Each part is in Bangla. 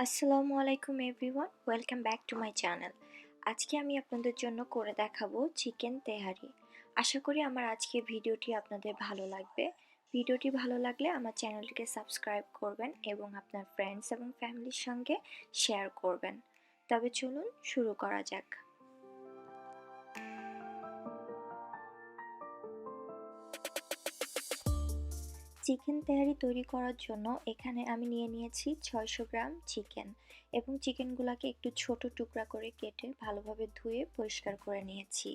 আসসালামু আলাইকুম everyone, welcome back to my channel. আজকে আমি আপনাদের জন্য করে দেখাবো চিকেন তেহারি। আশা করি আমার আজকের ভিডিওটি আপনাদের ভালো লাগবে। ভিডিওটি ভালো লাগলে আমার চ্যানেলটিকে সাবস্ক্রাইব করবেন এবং আপনার ফ্রেন্ডস এবং ফ্যামিলির সঙ্গে শেয়ার করবেন। তবে চলুন শুরু করা যাক। চিকেন তেহারি তৈরি করার জন্য এখানে আমি নিয়ে নিয়েছি 600 গ্রাম চিকেন এবং চিকেনগুলোকে একটু ছোট টুকরা করে কেটে ভালোভাবে ধুয়ে পরিষ্কার করে নিয়েছি।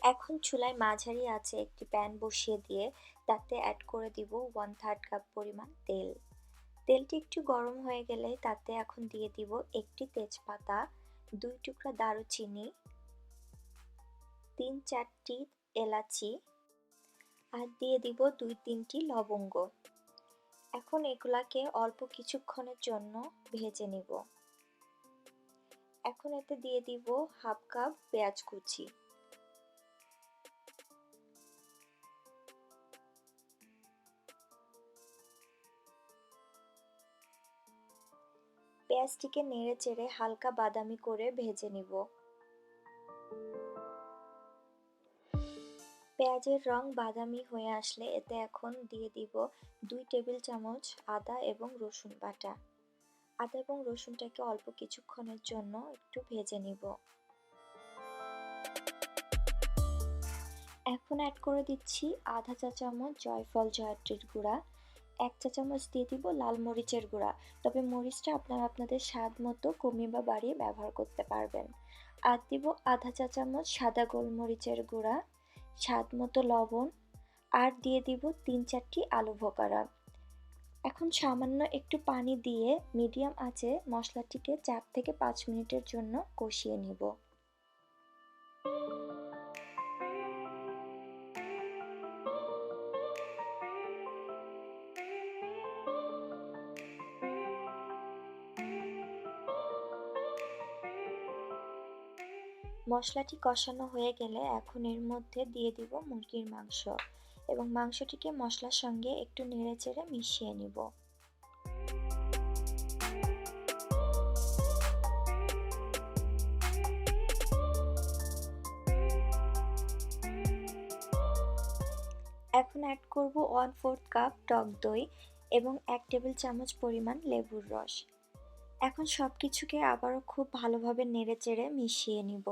এখন চুলায় মাঝারি আঁচে একটি প্যান বসিয়ে দিয়ে তাতে অ্যাড করে দিব 1/3 কাপ পরিমাণ তেল। তেলটি একটু গরম হয়ে গেলে তাতে এখন দিয়ে দিব একটি তেজপাতা, 2 টুকরা দারুচিনি, 3-4টি এলাচি আর দিয়ে দিব 2-3টি লবঙ্গ। এখন এগুলাকে অল্প কিছুক্ষণের জন্য ভেজে নিব। এখন এতে দিয়ে দিব 1/2 কাপ পেঁয়াজ কুচি। পেঁয়াজটিকে নেড়ে চেড়ে হালকা বাদামি করে ভেজে নিব। পেঁয়াজের রং বাদামি হয়ে আসলে এতে এখন দিয়ে দিব 2 টেবিল চামচ আদা এবং রসুন বাটা। আদা এবং রসুনটাকে অল্প কিছুক্ষণের জন্য একটু ভেজে নিব। এখন অ্যাড করে দিচ্ছি আধা চা চামচ জয়ফল জয়ত্রীর গুঁড়া, 1 চা চামচ দিয়ে দিব লাল মরিচের গুঁড়া, তবে মরিচটা আপনারা আপনাদের স্বাদ মতো কমিয়ে বা বাড়িয়ে ব্যবহার করতে পারবেন। আর দিব আধা চা চামচ সাদা গোলমরিচের গুঁড়া, স্বাদ মতো লবণ, আর দিয়ে দিব 3-4টি আলু বোখারা। এখন সামান্য একটু পানি দিয়ে মিডিয়াম আঁচে মশলাটিকে 4 থেকে 5 মিনিটের জন্য কষিয়ে নিব। মশলাটি কষানো হয়ে গেলে এখন এর মধ্যে দিয়ে দিব মুরগির মাংস এবং মাংসটিকে মশলার সঙ্গে একটু নেড়েচেড়ে মিশিয়ে নিব। এখন অ্যাড করব 1/4 কাপ টক দই এবং 1 টেবিল চামচ পরিমাণ লেবুর রস। এখন সব কিছুকে আবারও খুব ভালোভাবে নেড়েচেড়ে মিশিয়ে নিব।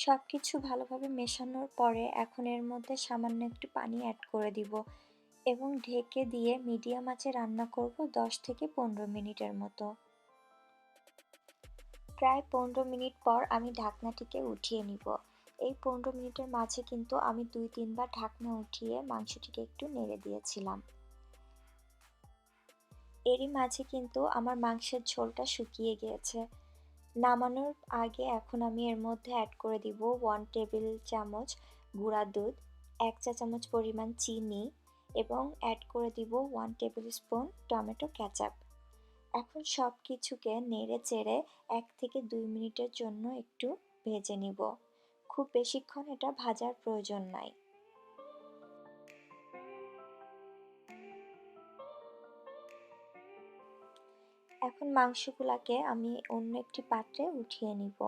সবকিছু ভালোভাবে মেশানোর পরে এখন এর মধ্যে সামান্য একটু পানি অ্যাড করে দিব এবং ঢেকে দিয়ে মিডিয়াম আঁচে রান্না করব 10 থেকে 15 মিনিটের মতো। প্রায় 15 মিনিট পর আমি ঢাকনাটিকে উঠিয়ে নিব। এই 15 মিনিটের মাঝে কিন্তু আমি 2-3 বার ঢাকনা উঠিয়ে মাংসটিকে একটু নেড়ে দিয়েছিলাম। এরই মাঝে কিন্তু আমার মাংসের ঝোলটা শুকিয়ে গিয়েছে। নামানোর আগে এখন আমি এর মধ্যে অ্যাড করে দিব 1 টেবিল চামচ গুঁড়া দুধ, 1 চা চামচ পরিমাণ চিনি এবং অ্যাড করে দিব 1 টেবিল স্পুন টমেটো কেচাপ। এখন সব কিছুকে নেড়ে চেড়ে 1 থেকে 2 মিনিটের জন্য একটু ভেজে নিব। খুব বেশিক্ষণ এটা ভাজার প্রয়োজন নাই। এখন মাংসগুলাকে আমি অন্য একটি পাত্রে উঠিয়ে নিব।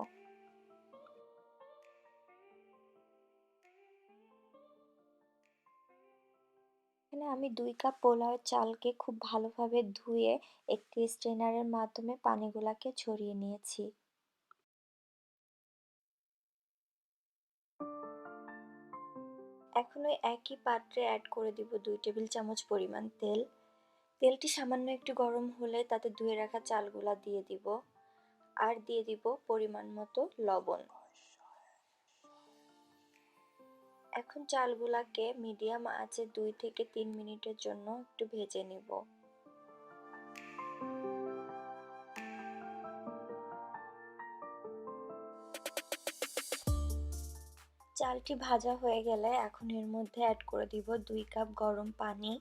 এখানে আমি 2 কাপ পোলাওয়ের চালকে খুব ভালোভাবে ধুয়ে একটি স্ট্রেনারের মাধ্যমে পানিগুলাকে ঝরিয়ে নিয়েছি। এখন ওই একই পাত্রে অ্যাড করে দিব 2 টেবিল চামচ পরিমাণ তেল। তেলটি সামান্য একটু গরম হলে তাতে ধুয়ে রাখা চালগুলা দিয়ে দিব আর দিয়ে দিব পরিমাণ মতো লবণ। এখন চালগুলাকে মিডিয়াম আঁচে 2 থেকে 3 মিনিটের জন্য একটু ভেজে নিব। চালটি ভাজা হয়ে গেলে এখন এর মধ্যে অ্যাড করে দিব 2 কাপ গরম পানি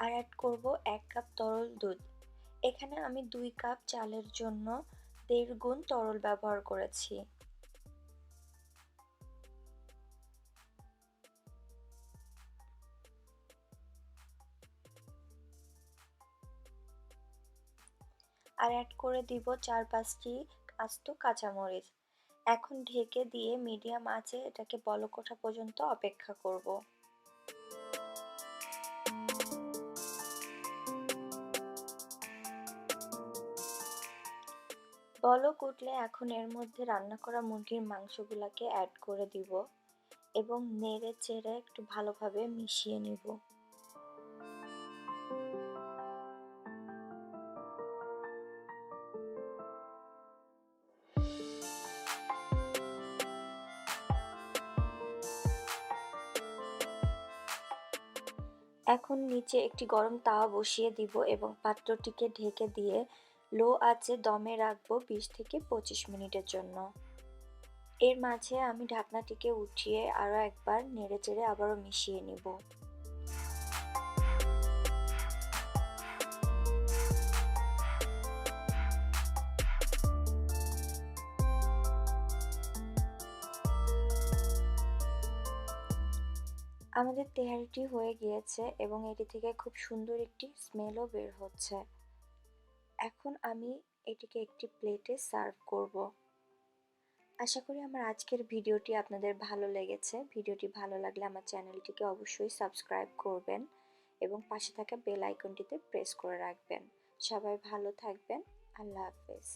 আর অ্যাড করব 1 কাপ তরল দুধ এখানে আমি 2 কাপ চালের জন্য 1.5 গুণ তরল ব্যবহার করেছি। আর অ্যাড করে দিব 4-5টি আস্ত কাঁচামরিচ। এখন ঢেকে দিয়ে মিডিয়াম আঁচে এটাকে বলক ওঠা পর্যন্ত অপেক্ষা করব। বলক উঠলে এখন এর মধ্যে রান্না করা মুরগির মাংসগুলোকে অ্যাড করে দিব এবং নেড়ে চেড়ে একটু ভালোভাবে মিশিয়ে নিব। এখন নিচে একটি গরম তাওয়া বসিয়ে দিব এবং পাত্রটিকে ঢেকে দিয়ে লো আঁচে দমে রাখবো 20 থেকে 25 মিনিটের জন্য। এর মাঝে আমি ঢাকনাটিকে উঠিয়ে আরও একবার নেড়েচেড়ে আবারও মিশিয়ে নিব। আমাদের তেহারিটি হয়ে গিয়েছে এবং এটি থেকে খুব সুন্দর একটি স্মেলও বের হচ্ছে। এখন আমি এটিকে একটি প্লেটে সার্ভ করব। আশা করি আমার আজকের ভিডিওটি আপনাদের ভালো লেগেছে। ভিডিওটি ভালো লাগলে আমার চ্যানেলটিকে অবশ্যই সাবস্ক্রাইব করবেন এবং পাশে থাকা বেল আইকনটিতে প্রেস করে রাখবেন। সবাই ভালো থাকবেন। আল্লাহ হাফেজ।